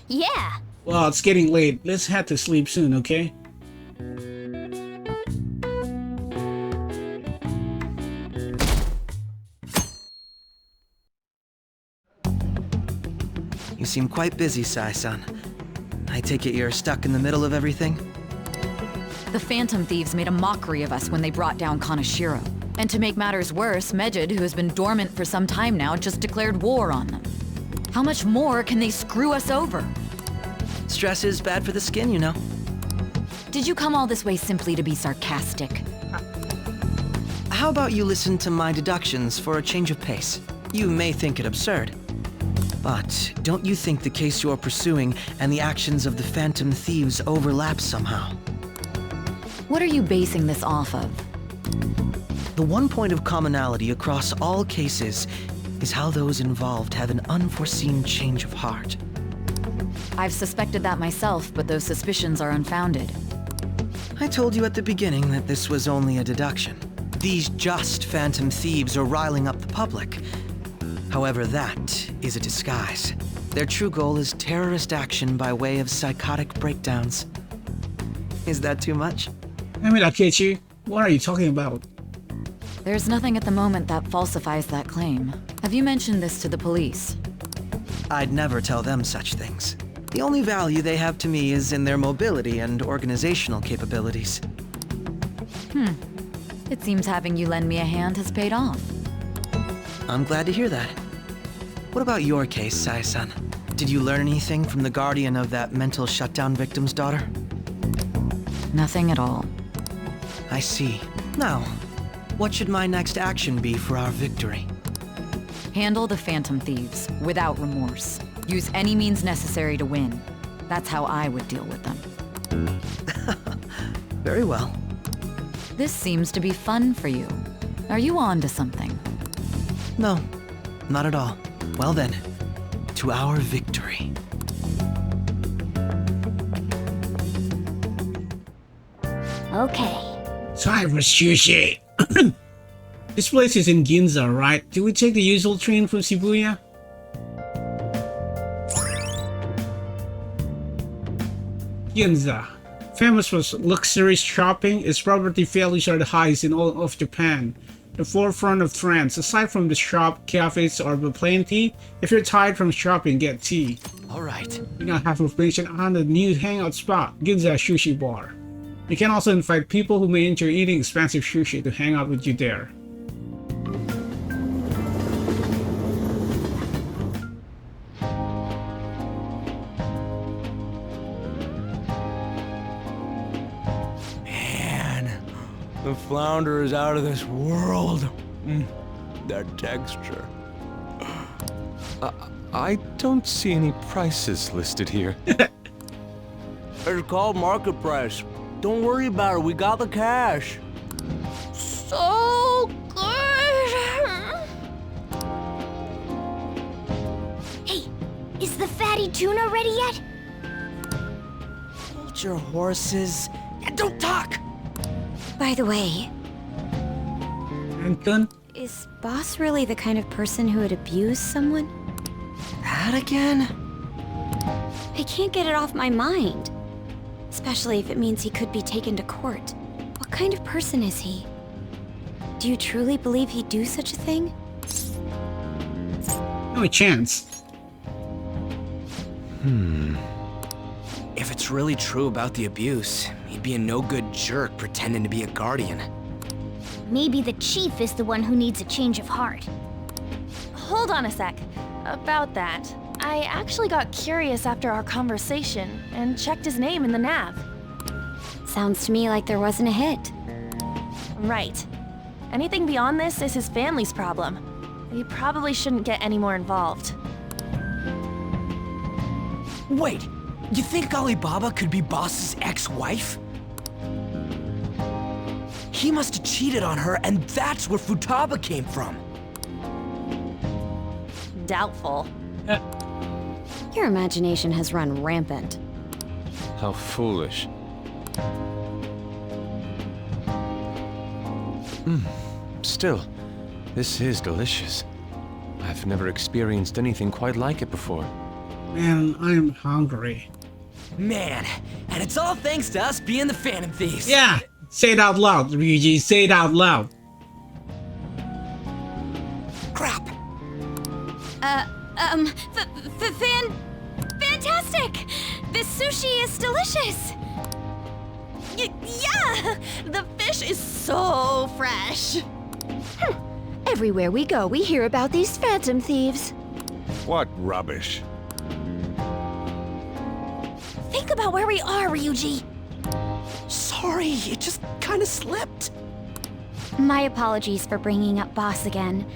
Yeah. Well, it's getting late. Let's head to sleep soon, okay? You seem quite busy, Sai-san. I take it you're stuck in the middle of everything? The Phantom Thieves made a mockery of us when they brought down Kaneshiro. And to make matters worse, Mejid, who has been dormant for some time now, just declared war on them. How much more can they screw us over? Stress is bad for the skin, you know. Did you come all this way simply to be sarcastic? How about you listen to my deductions for a change of pace? You may think it absurd, but don't you think the case you're pursuing and the actions of the Phantom Thieves overlap somehow? What are you basing this off of? The one point of commonality across all cases is how those involved have an unforeseen change of heart. I've suspected that myself, but those suspicions are unfounded. I told you at the beginning that this was only a deduction. These just Phantom Thieves are riling up the public. However, that is a disguise. Their true goal is terrorist action by way of psychotic breakdowns. Is that too much? I mean, Akechi, what are you talking about? There's nothing at the moment that falsifies that claim. Have you mentioned this to the police? I'd never tell them such things. The only value they have to me is in their mobility and organizational capabilities. It seems having you lend me a hand has paid off. I'm glad to hear that. What about your case, Sai-san? Did you learn anything from the guardian of that mental shutdown victim's daughter? Nothing at all. I see. Now, what should my next action be for our victory? Handle the Phantom Thieves, without remorse. Use any means necessary to win. That's how I would deal with them. Very well. This seems to be fun for you. Are you on to something? No, not at all. Well then, to our victory. Okay. Time for sushi. This place is in Ginza, right? Do we take the usual train from Shibuya? Ginza. Famous for luxurious shopping, its property values are the highest in all of Japan. The forefront of trends. Aside from the shop, cafes are plenty. If you're tired from shopping, get tea. Alright. We now have information on the new hangout spot, Ginza Sushi Bar. You can also invite people who may enjoy eating expensive sushi to hang out with you there. Man, the flounder is out of this world. That texture. I don't see any prices listed here. It's called market price. Don't worry about it, we got the cash. So good. Hey, is the fatty tuna ready yet? Hold your horses and don't talk! By the way, Anton? is Boss really the kind of person who would abuse someone? That again? I can't get it off my mind. Especially if it means he could be taken to court. What kind of person is he? Do you truly believe he'd do such a thing? No chance. If it's really true about the abuse, he'd be a no-good jerk pretending to be a guardian. Maybe the chief is the one who needs a change of heart. Hold on a sec. About that, I actually got curious after our conversation and checked his name in the nav. Sounds to me like there wasn't a hit. Right. Anything beyond this is his family's problem. We probably shouldn't get any more involved. Wait, you think Alibaba could be Boss's ex-wife? He must have cheated on her, and that's where Futaba came from. Doubtful. Your imagination has run rampant. How foolish. Still, this is delicious. I've never experienced anything quite like it before. Man, I'm hungry. Man, and it's all thanks to us being the Phantom Thieves. Yeah! Say it out loud, Ryuji. Say it out loud. Crap. Fantastic! This sushi is delicious! Yeah! The fish is so fresh. Everywhere we go, we hear about these Phantom Thieves. What rubbish. Think about where we are, Ryuji. Sorry, it just kind of slipped. My apologies for bringing up boss again.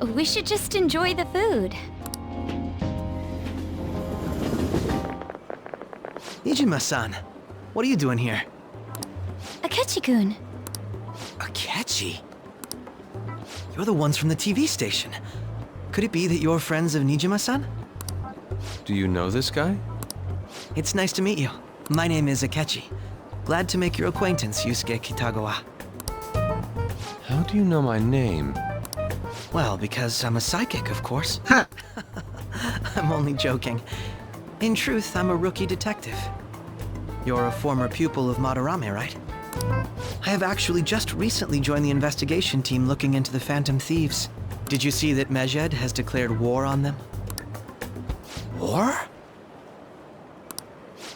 We should just enjoy the food. Nijima-san, what are you doing here? Akechi-kun. Akechi? You're the ones from the TV station. Could it be that you're friends of Nijima-san? Do you know this guy? It's nice to meet you. My name is Akechi. Glad to make your acquaintance, Yusuke Kitagawa. How do you know my name? Well, because I'm a psychic, of course. Ha! I'm only joking. In truth, I'm a rookie detective. You're a former pupil of Madarame, right? I have actually just recently joined the investigation team looking into the Phantom Thieves. Did you see that Mejed has declared war on them? War?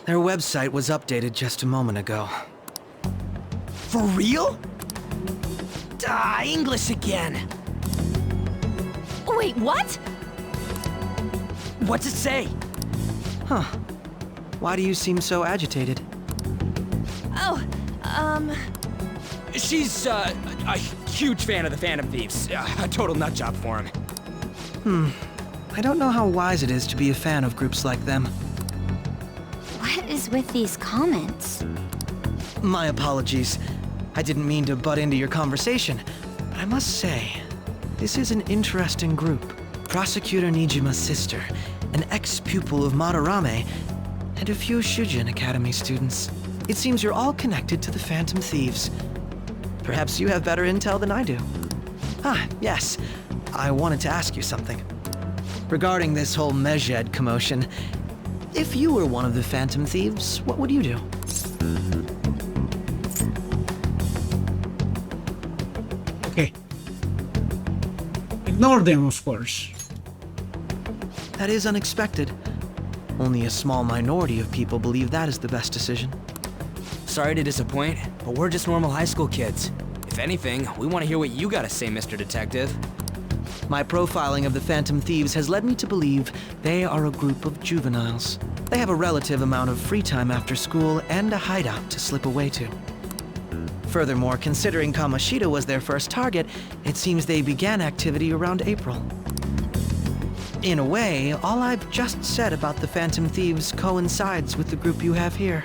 Their website was updated just a moment ago. For real? English again. Wait, what? What's it say? Huh. Why do you seem so agitated? Oh, She's, a huge fan of the Phantom Thieves. A total nutjob for him. I don't know how wise it is to be a fan of groups like them. What is with these comments? My apologies. I didn't mean to butt into your conversation, but I must say, this is an interesting group. Prosecutor Nijima's sister, an ex-pupil of Madarame, and a few Shujin Academy students. It seems you're all connected to the Phantom Thieves. Perhaps you have better intel than I do. Ah, yes. I wanted to ask you something. Regarding this whole Mejed commotion, if you were one of the Phantom Thieves, what would you do? Okay. Ignore them, of course. That is unexpected. Only a small minority of people believe that is the best decision. Sorry to disappoint, but we're just normal high school kids. If anything, we want to hear what you gotta say, Mr. Detective. My profiling of the Phantom Thieves has led me to believe they are a group of juveniles. They have a relative amount of free time after school and a hideout to slip away to. Furthermore, considering Kamoshida was their first target, it seems they began activity around April. In a way, all I've just said about the Phantom Thieves coincides with the group you have here.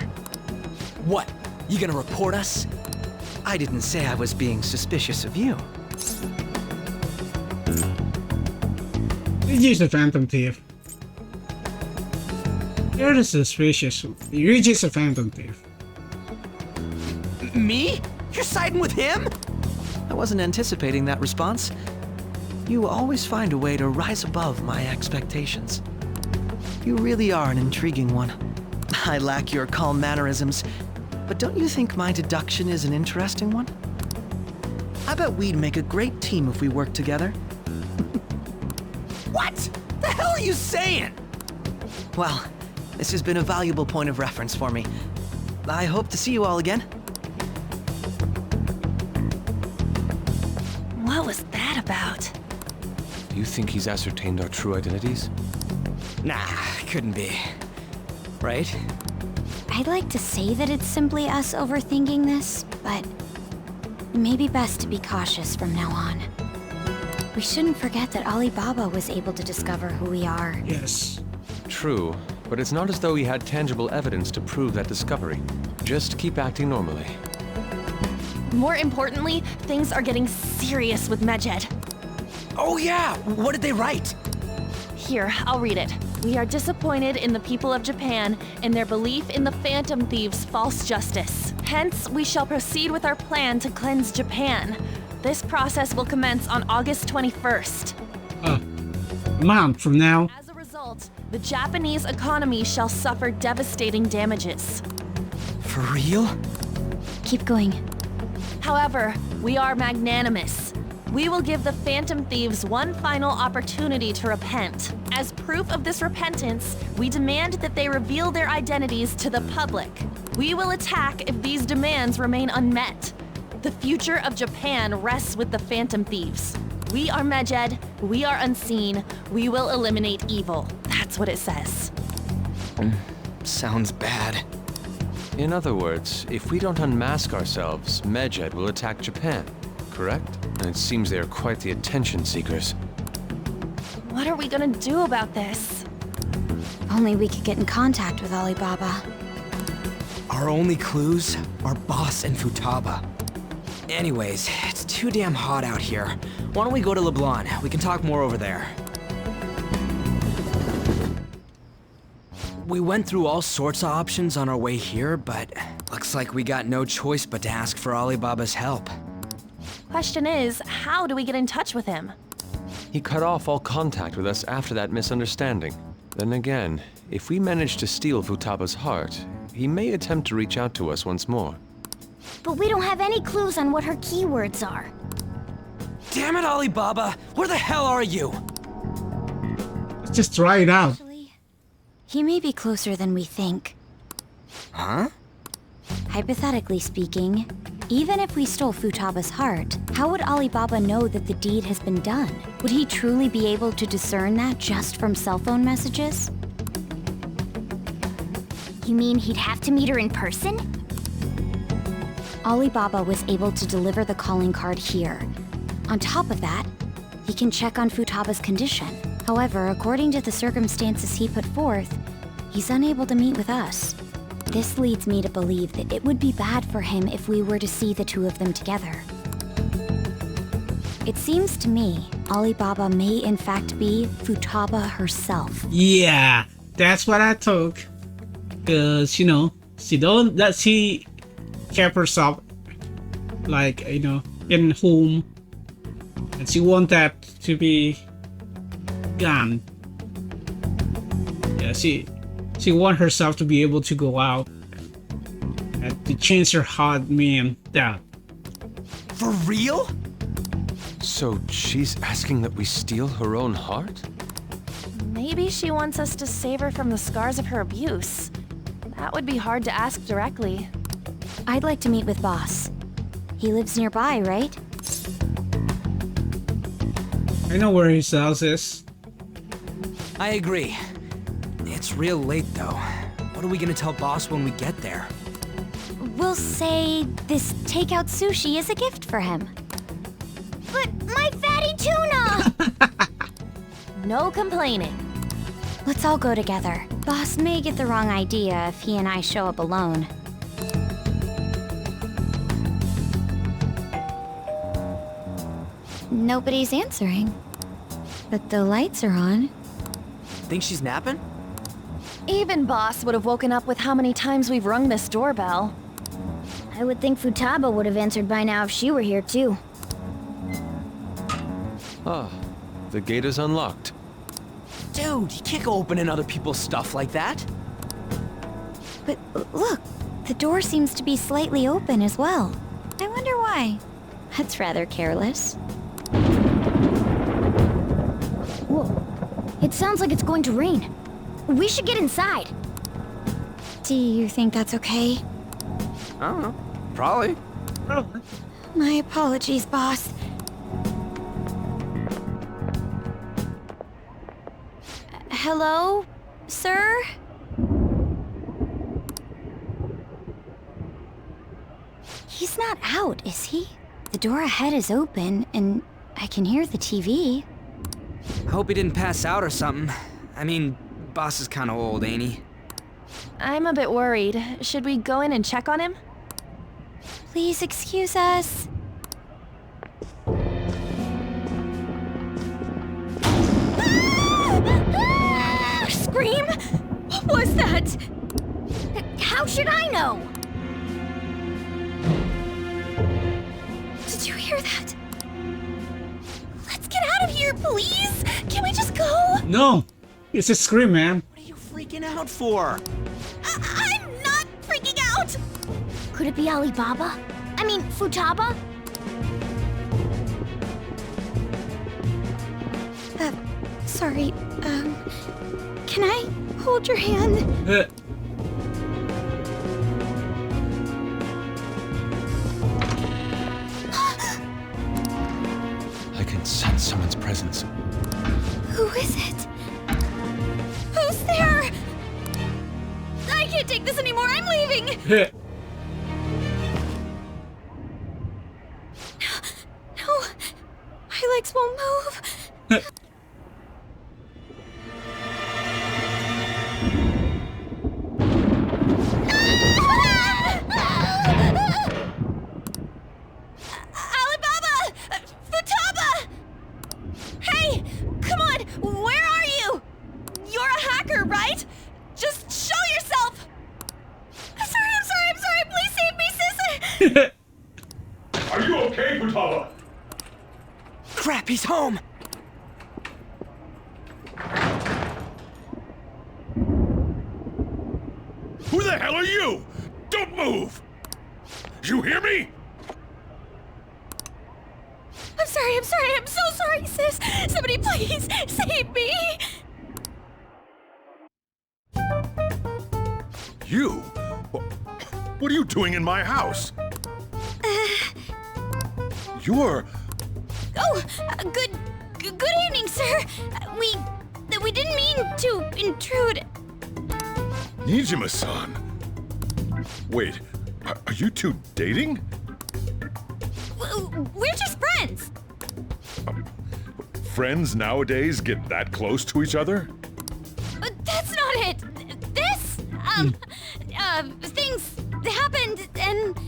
What? You gonna report us? I didn't say I was being suspicious of you. Ryuji's a Phantom Thief. You're the suspicious. Ryuji's a Phantom Thief. Me? You're siding with him? I wasn't anticipating that response. You always find a way to rise above my expectations. You really are an intriguing one. I lack your calm mannerisms, but don't you think my deduction is an interesting one? I bet we'd make a great team if we worked together. What? The hell are you saying? Well, this has been a valuable point of reference for me. I hope to see you all again. what was that about? Do you think he's ascertained our true identities? Nah, couldn't be. Right? I'd like to say that it's simply us overthinking this, but maybe best to be cautious from now on. We shouldn't forget that Alibaba was able to discover who we are. Yes. True, but it's not as though he had tangible evidence to prove that discovery. Just keep acting normally. More importantly, things are getting serious with Mejed. Oh yeah! What did they write? Here, I'll read it. We are disappointed in the people of Japan in their belief in the Phantom Thieves' false justice. Hence, we shall proceed with our plan to cleanse Japan. This process will commence on August 21st. A month from now. As a result, The Japanese economy shall suffer devastating damages. For real? Keep going. However, we are magnanimous. We will give the Phantom Thieves one final opportunity to repent. As proof of this repentance, we demand that they reveal their identities to the public. We will attack if these demands remain unmet. The future of Japan rests with the Phantom Thieves. We are Medjed, we are unseen, we will eliminate evil. That's what it says. Sounds bad. In other words, if we don't unmask ourselves, Medjed will attack Japan, correct? And it seems they are quite the attention seekers. What are we gonna do about this? If only we could get in contact with Alibaba. Our only clues are Boss and Futaba. Anyways, it's too damn hot out here. Why don't we go to LeBlanc? We can talk more over there. We went through all sorts of options on our way here, but looks like we got no choice but to ask for Alibaba's help. Question is, how do we get in touch with him? He cut off all contact with us after that misunderstanding. Then again, if we manage to steal Futaba's heart, he may attempt to reach out to us once more. But we don't have any clues on what her keywords are. Damn it, Alibaba! Where the hell are you? Let's just try it out. Actually, he may be closer than we think. Huh? Hypothetically speaking, even if we stole Futaba's heart, how would Alibaba know that the deed has been done? Would he truly be able to discern that just from cell phone messages? You mean he'd have to meet her in person? Alibaba was able to deliver the calling card here. On top of that, he can check on Futaba's condition. However, according to the circumstances he put forth, he's unable to meet with us. This leads me to believe that it would be bad for him if we were to see the two of them together. It seems to me Alibaba may in fact be Futaba herself. Yeah, that's what I took. Cause you know, she kept herself like in home, and she want that to be gone. Yeah, she want herself to be able to go out and to change her heart, man. That. For real? So she's asking that we steal her own heart? Maybe she wants us to save her from the scars of her abuse. That would be hard to ask directly. I'd like to meet with Boss. He lives nearby, right? I know where his house is. I agree. It's real late though. What are we gonna tell Boss when we get there? We'll say this takeout sushi is a gift for him. But my fatty tuna! No complaining. Let's all go together. Boss may get the wrong idea if he and I show up alone. Nobody's answering. But the lights are on. Think she's napping? Even Boss would have woken up with how many times we've rung this doorbell. I would think Futaba would have answered by now if she were here too. Ah, the gate is unlocked. Dude, you can't go opening other people's stuff like that. But look, the door seems to be slightly open as well. I wonder why. That's rather careless. Whoa. It sounds like it's going to rain. We should get inside. Do you think that's okay? I don't know. Probably. My apologies, boss. Hello, sir? He's not out, is he? The door ahead is open, and I can hear the TV. I hope he didn't pass out or something. I mean, Boss is kinda old, ain't he? I'm a bit worried. Should we go in and check on him? Please excuse us. Scream? What was that? How should I know? Did you hear that? Let's get out of here, please! Can we just go? No, It's a scream, man. What are you freaking out for? I'm not freaking out! Could it be Alibaba? I mean, Futaba? Sorry, can I hold your hand? I can sense someone's presence. Who is it? Who's there? I can't take this anymore, I'm leaving! No, my legs won't move. Alibaba! Futaba! Hey, come on, where are you? You're a hacker, right? Just show yourself! I'm sorry, please save me, sis! Are you okay, Futaba? Crap, he's home! Who the hell are you? Don't move! You hear me? I'm so sorry, sis! Somebody please save me! You? What are you doing in my house? You're... Oh, good evening, sir. We didn't mean to intrude. Nijima-san. Wait, are you two dating? We're just friends. Friends nowadays get that close to each other? That's not it. This, things happened and...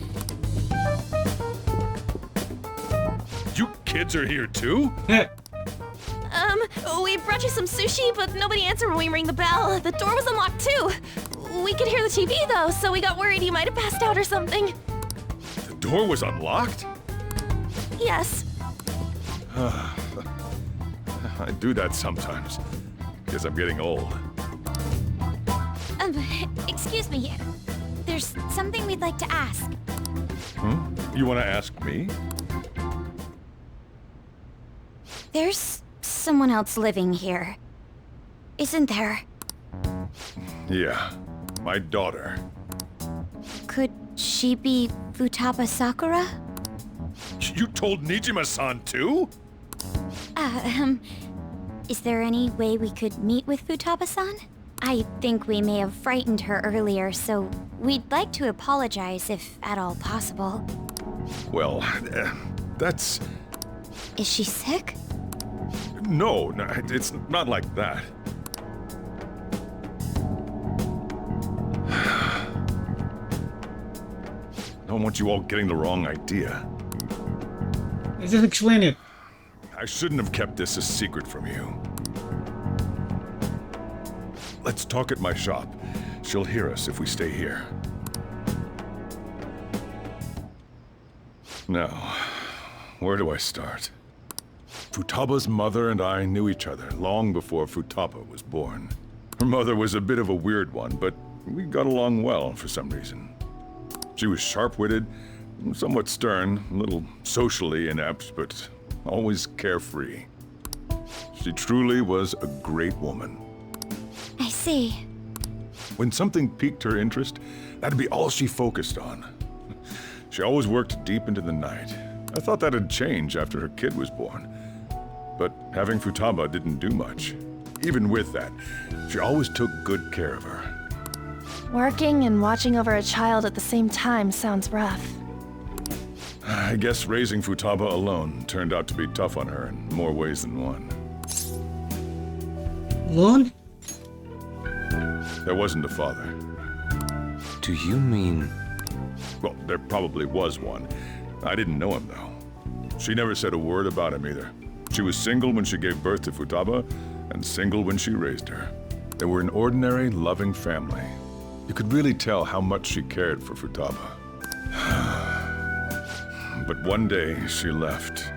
You kids are here too? We brought you some sushi, but nobody answered when we rang the bell. The door was unlocked too. We could hear the TV though, so we got worried you might have passed out or something. The door was unlocked? Yes. I do that sometimes. Guess I'm getting old. Excuse me. There's something we'd like to ask. You want to ask me? There's someone else living here, isn't there? Yeah, my daughter. Could she be Futaba Sakura? You told Nijima-san too? Is there any way we could meet with Futaba-san? I think we may have frightened her earlier, so we'd like to apologize if at all possible. Well, that's... Is she sick? No, it's not like that. I don't want you all getting the wrong idea. Just explain it. I shouldn't have kept this a secret from you. Let's talk at my shop. She'll hear us if we stay here. Now, where do I start? Futaba's mother and I knew each other long before Futaba was born. Her mother was a bit of a weird one, but we got along well for some reason. She was sharp-witted, somewhat stern, a little socially inept, but always carefree. She truly was a great woman. I see. When something piqued her interest, that'd be all she focused on. She always worked deep into the night. I thought that'd change after her kid was born. But having Futaba didn't do much. Even with that, she always took good care of her. Working and watching over a child at the same time sounds rough. I guess raising Futaba alone turned out to be tough on her in more ways than one. Alone? There wasn't a father. Do you mean... Well, there probably was one. I didn't know him, though. She never said a word about him either. She was single when she gave birth to Futaba, and single when she raised her. They were an ordinary, loving family. You could really tell how much she cared for Futaba. But one day, she left,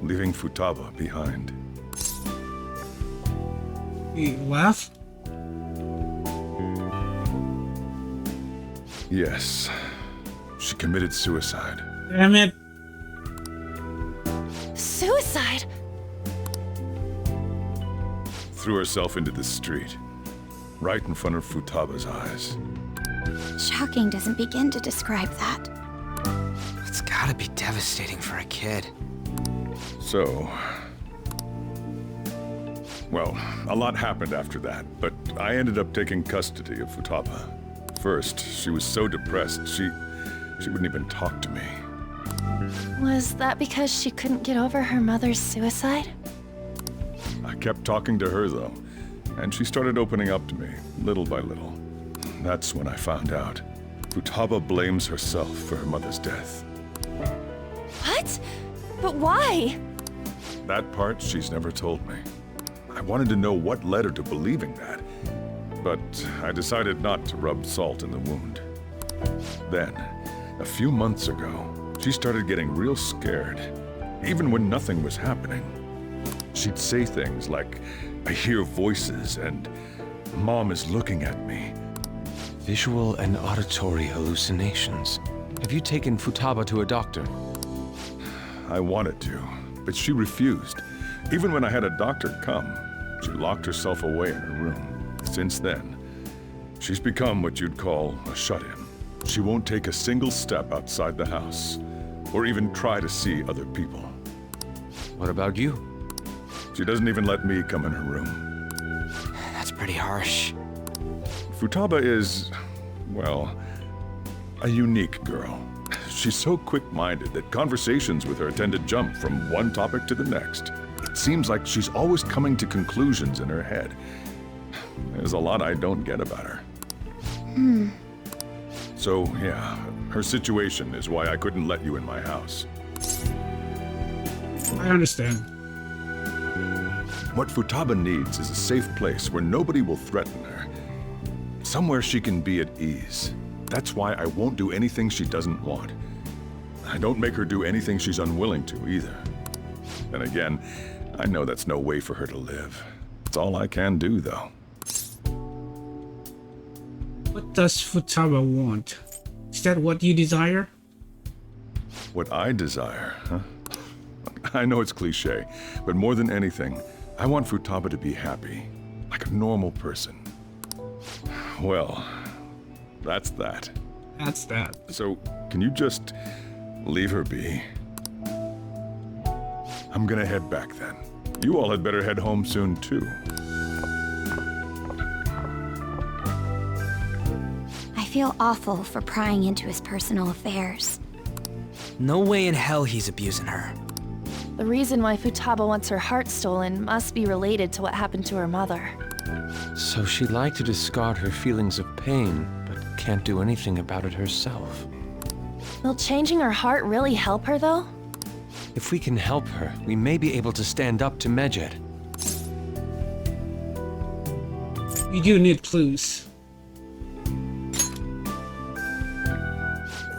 leaving Futaba behind. He left? Yes. She committed suicide. Damn it. Suicide? Threw herself into the street. Right in front of Futaba's eyes. Shocking doesn't begin to describe that. It's gotta be devastating for a kid. So... Well, a lot happened after that, but I ended up taking custody of Futaba. First, she was so depressed, she wouldn't even talk to me. Was that because she couldn't get over her mother's suicide? I kept talking to her, though, and she started opening up to me, little by little. That's when I found out. Futaba blames herself for her mother's death. What? But why? That part she's never told me. I wanted to know what led her to believing that, but I decided not to rub salt in the wound. Then, a few months ago, she started getting real scared, even when nothing was happening. She'd say things like, "I hear voices," and "Mom is looking at me." Visual and auditory hallucinations. Have you taken Futaba to a doctor? I wanted to, but she refused. Even when I had a doctor come, she locked herself away in her room. Since then, she's become what you'd call a shut-in. She won't take a single step outside the house, or even try to see other people. What about you? She doesn't even let me come in her room. That's pretty harsh. Futaba is, well, a unique girl. She's so quick-minded that conversations with her tend to jump from one topic to the next. It seems like she's always coming to conclusions in her head. There's a lot I don't get about her. So, yeah, her situation is why I couldn't let you in my house. I understand. What Futaba needs is a safe place where nobody will threaten her. Somewhere she can be at ease. That's why I won't do anything she doesn't want. I don't make her do anything she's unwilling to, either. Then again, I know that's no way for her to live. It's all I can do, though. What does Futaba want? Is that what you desire? What I desire, huh? I know it's cliché, but more than anything, I want Futaba to be happy, like a normal person. Well, that's that. That's that. So, can you just leave her be? I'm gonna head back then. You all had better head home soon, too. I feel awful for prying into his personal affairs. No way in hell he's abusing her. The reason why Futaba wants her heart stolen must be related to what happened to her mother. So she'd like to discard her feelings of pain, but can't do anything about it herself. Will changing her heart really help her, though? If we can help her, we may be able to stand up to Medjed. You do need clues.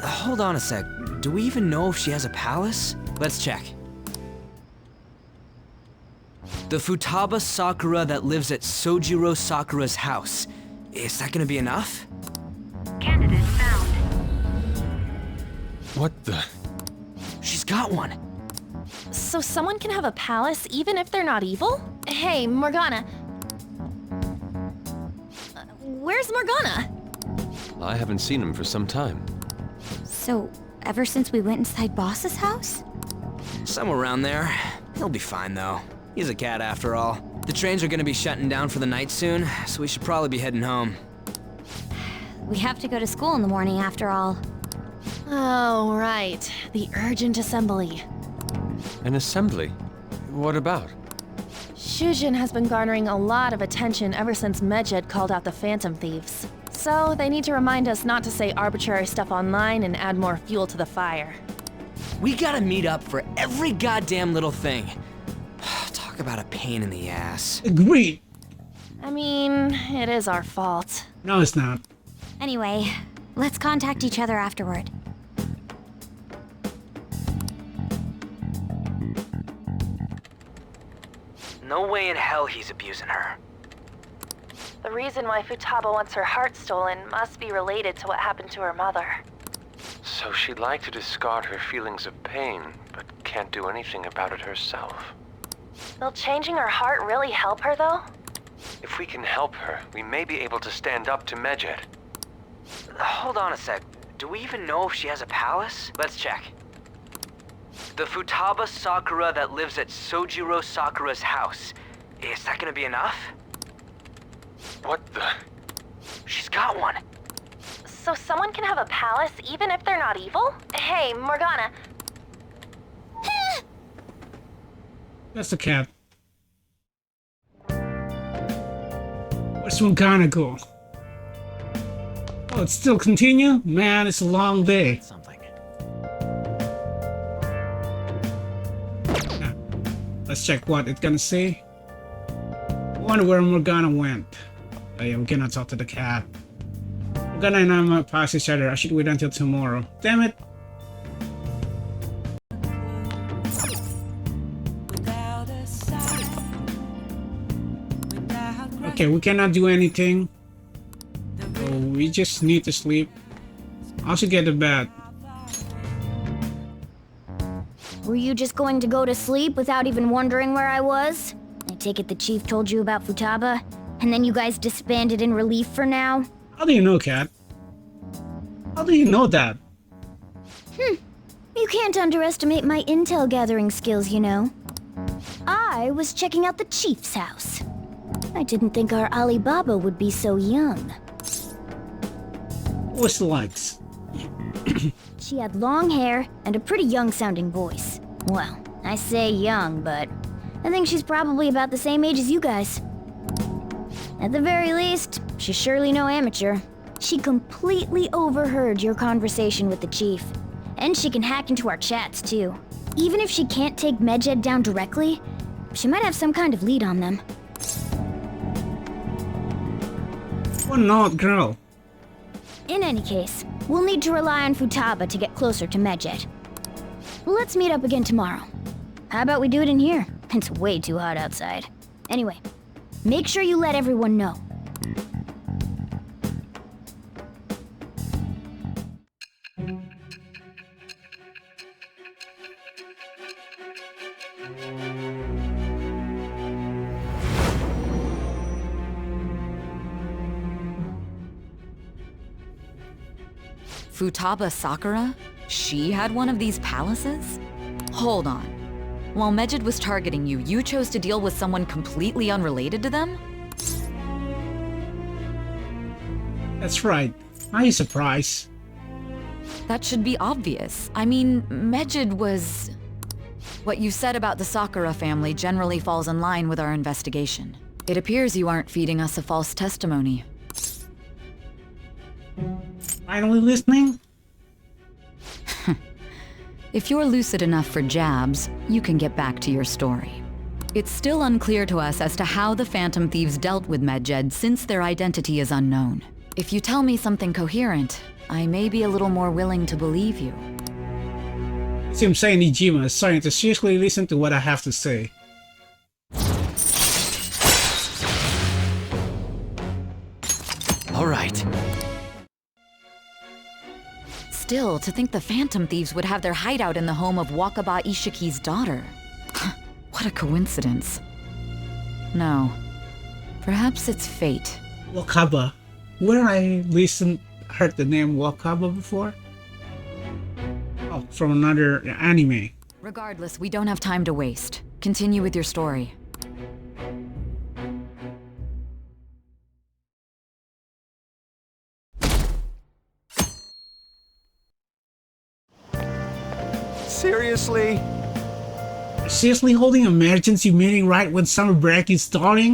Hold on a sec. Do we even know if she has a palace? Let's check. The Futaba Sakura that lives at Sojiro Sakura's house. Is that gonna be enough? Candidate found. What the? She's got one. So someone can have a palace even if they're not evil? Hey, Morgana. Where's Morgana? I haven't seen him for some time. So, ever since we went inside Boss's house? Somewhere around there. He'll be fine, though. He's a cat after all. The trains are gonna be shutting down for the night soon, so we should probably be heading home. We have to go to school in the morning after all. Oh, right. The urgent assembly. An assembly? What about? Shujin has been garnering a lot of attention ever since Medjed called out the Phantom Thieves. So they need to remind us not to say arbitrary stuff online and add more fuel to the fire. We gotta meet up for every goddamn little thing. Talk about a pain in the ass. Agreed. I mean, it is our fault. No, it's not. Anyway, let's contact each other afterward. No way in hell he's abusing her. The reason why Futaba wants her heart stolen must be related to what happened to her mother. So she'd like to discard her feelings of pain, but can't do anything about it herself. Will changing her heart really help her, though? If we can help her, we may be able to stand up to Medjed. Hold on a sec. Do we even know if she has a palace? Let's check. The Futaba Sakura that lives at Sojiro Sakura's house. Is that gonna be enough? What the? She's got one. So someone can have a palace even if they're not evil? Hey, Morgana. That's the cat. Where's Morgana go? Oh, it's still continue? Man, it's a long day. Something. Yeah. Let's check what it's gonna say. I wonder where Morgana went. Oh yeah, we cannot talk to the cat. Morgana and I might pass each other. I should wait until tomorrow. Damn it! Okay, we cannot do anything. So we just need to sleep. I should get to bed. Were you just going to go to sleep without even wondering where I was? I take it the chief told you about Futaba, and then you guys disbanded in relief for now? How do you know, Cat? How do you know that? You can't underestimate my intel gathering skills, you know. I was checking out the chief's house. I didn't think our Alibaba would be so young. What's the likes? She had long hair and a pretty young-sounding voice. Well, I say young, but I think she's probably about the same age as you guys. At the very least, she's surely no amateur. She completely overheard your conversation with the chief. And she can hack into our chats, too. Even if she can't take Medjed down directly, she might have some kind of lead on them. What not, girl? In any case, we'll need to rely on Futaba to get closer to Medjed. Let's meet up again tomorrow. How about we do it in here? It's way too hot outside. Anyway, make sure you let everyone know. Futaba Sakura? She had one of these palaces? Hold on. While Medjed was targeting you, you chose to deal with someone completely unrelated to them? That's right. Are you surprised? That should be obvious. I mean, Medjed was... What you said about the Sakura family generally falls in line with our investigation. It appears you aren't feeding us a false testimony. Finally listening? If you're lucid enough for jabs, you can get back to your story. It's still unclear to us as to how the Phantom Thieves dealt with Medjed since their identity is unknown. If you tell me something coherent, I may be a little more willing to believe you. It seems Sei Nijima is starting to seriously listen to what I have to say. All right. Still, to think the Phantom Thieves would have their hideout in the home of Wakaba Ishiki's daughter. What a coincidence. No. Perhaps it's fate. Wakaba. Where I heard the name Wakaba before? Oh, from another anime. Regardless, we don't have time to waste. Continue with your story. Seriously? Seriously holding an emergency meeting right when summer break is starting?